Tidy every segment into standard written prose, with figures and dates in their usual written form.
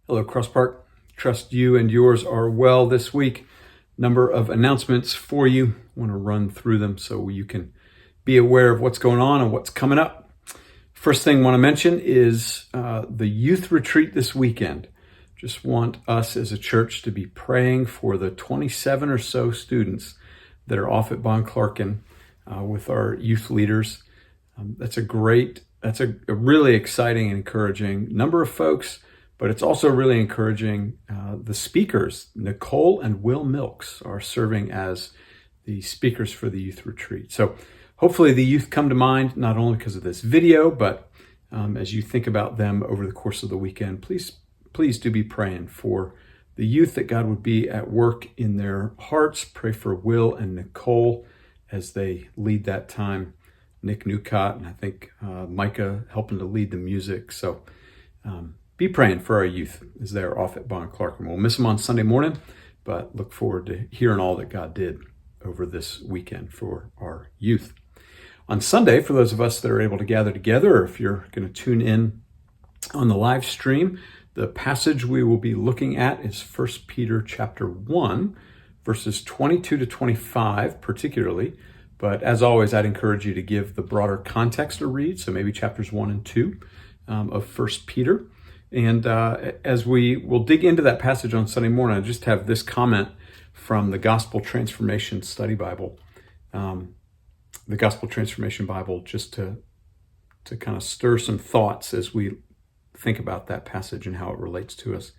Hello, Cross Park. Trust you and yours are well this week. Number of announcements for you. I want to run through them so you can be aware of what's going on and what's coming up. First thing I want to mention is the youth retreat this weekend. Just want us as a church to be praying for the 27 or so students that are off at Bon Clarkin with our youth leaders. That's a really exciting and encouraging number of folks. But it's also really encouraging. The speakers, Nicole and Will Milks, are serving as the speakers for the youth retreat. So hopefully the youth come to mind, not only because of this video, but as you think about them over the course of the weekend, please do be praying for the youth, that God would be at work in their hearts. Pray for Will and Nicole as they lead that time. Nick Newcott and I think Micah helping to lead the music. So be praying for our youth as they're off at Bon Clarkin. We'll miss them on Sunday morning, but look forward to hearing all that God did over this weekend for our youth. On Sunday, for those of us that are able to gather together, or if you're going to tune in on the live stream, the passage we will be looking at is 1 Peter chapter 1, verses 22 to 25 particularly. But as always, I'd encourage you to give the broader context a read, so maybe chapters 1 and 2 of 1 Peter. And as we will dig into that passage on Sunday morning, I just have this comment from the Gospel Transformation Study Bible. The Gospel Transformation Bible, just to kind of stir some thoughts as we think about that passage and how it relates to us.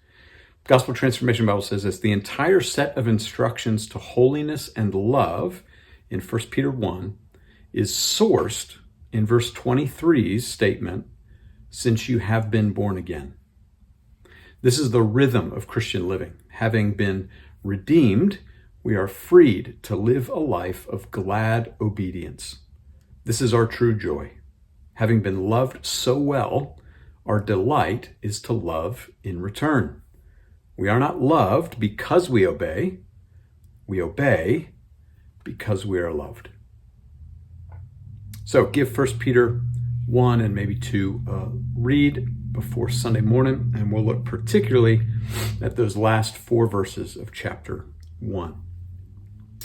Gospel Transformation Bible says this: the entire set of instructions to holiness and love in 1 Peter 1 is sourced in verse 23's statement, since you have been born again. This is the rhythm of Christian living. Having been redeemed, we are freed to live a life of glad obedience. This is our true joy. Having been loved so well, our delight is to love in return. We are not loved because we obey because we are loved. So give 1 Peter 1 and maybe 2 read before Sunday morning, and we'll look particularly at those last 4 verses of chapter 1.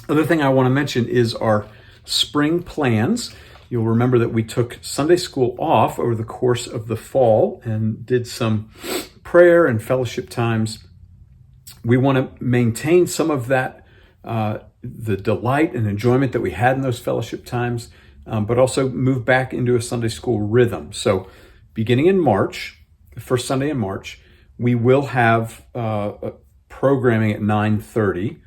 Other thing I want to mention is our spring plans. You'll remember that we took Sunday school off over the course of the fall and did some prayer and fellowship times. We want to maintain some of that, the delight and enjoyment that we had in those fellowship times, but also move back into a Sunday school rhythm. So beginning in March, the first Sunday in March, we will have programming at 9:30,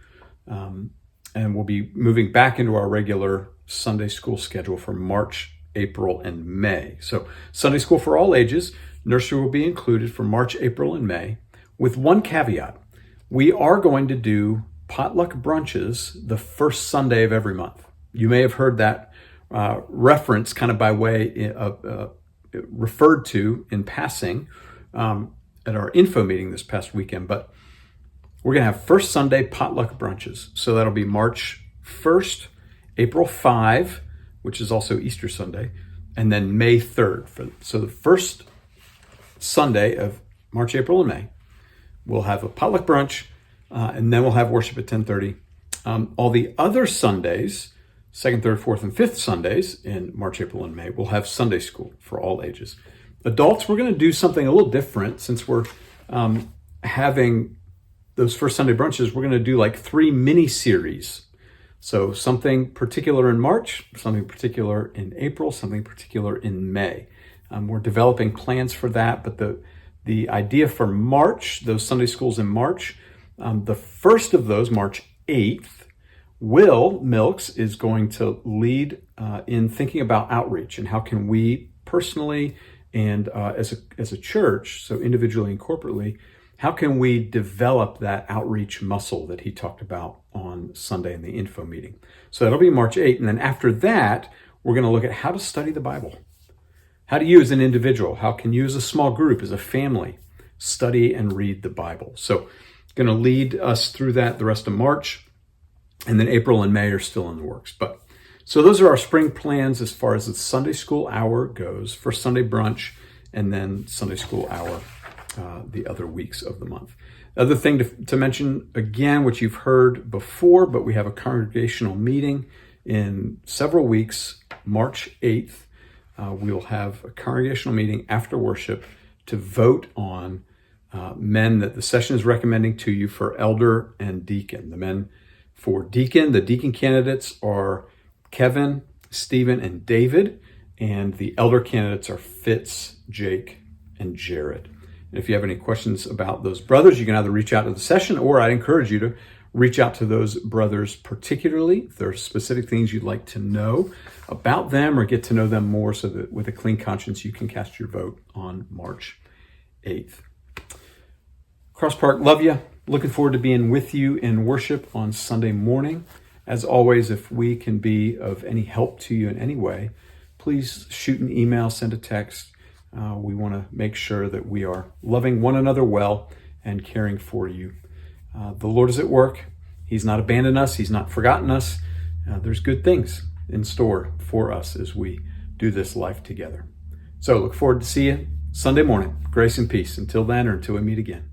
and we'll be moving back into our regular Sunday school schedule for March, April, and May. So Sunday school for all ages, nursery will be included for March, April, and May, with one caveat. We are going to do potluck brunches the first Sunday of every month. You may have heard that reference kind of by way of referred to in passing at our info meeting this past weekend, but we're going to have first Sunday potluck brunches. So that'll be March 1st, April 5, which is also Easter Sunday, and then May 3rd. So the first Sunday of March, April, and May, we'll have a potluck brunch, and then we'll have worship at 10:30. All the other Sundays, 2nd, 3rd, 4th, and 5th Sundays in March, April, and May, we'll have Sunday school for all ages. Adults, we're going to do something a little different since we're having those first Sunday brunches. We're going to do like 3 mini series. So something particular in March, something particular in April, something particular in May. We're developing plans for that, but the idea for March, those Sunday schools in March, the first of those, March 8th, Will Milks is going to lead in thinking about outreach and how can we personally and as a church, so individually and corporately, how can we develop that outreach muscle that he talked about on Sunday in the info meeting? So that'll be March 8th. And then after that, we're going to look at how to study the Bible. How do you as an individual, how can you as a small group, as a family, study and read the Bible? So going to lead us through that the rest of March. And then April and May are still in the works. But so those are our spring plans as far as the Sunday school hour goes, for Sunday brunch and then Sunday school hour. the other weeks of the month. Other thing to mention again, which you've heard before, but we have a congregational meeting in several weeks, March 8th. We'll have a congregational meeting after worship to vote on men that the session is recommending to you for elder and deacon. The men for deacon, the deacon candidates are Kevin, Stephen, and David, and the elder candidates are Fitz, Jake, and Jared. And if you have any questions about those brothers, you can either reach out to the session, or I'd encourage you to reach out to those brothers particularly if there are specific things you'd like to know about them or get to know them more, so that with a clean conscience you can cast your vote on March 8th. Cross Park, love you. Looking forward to being with you in worship on Sunday morning. As always, if we can be of any help to you in any way, please shoot an email, send a text. We want to make sure that we are loving one another well and caring for you. The Lord is at work. He's not abandoned us. He's not forgotten us. There's good things in store for us as we do this life together. So look forward to see you Sunday morning. Grace and peace. Until then, or until we meet again.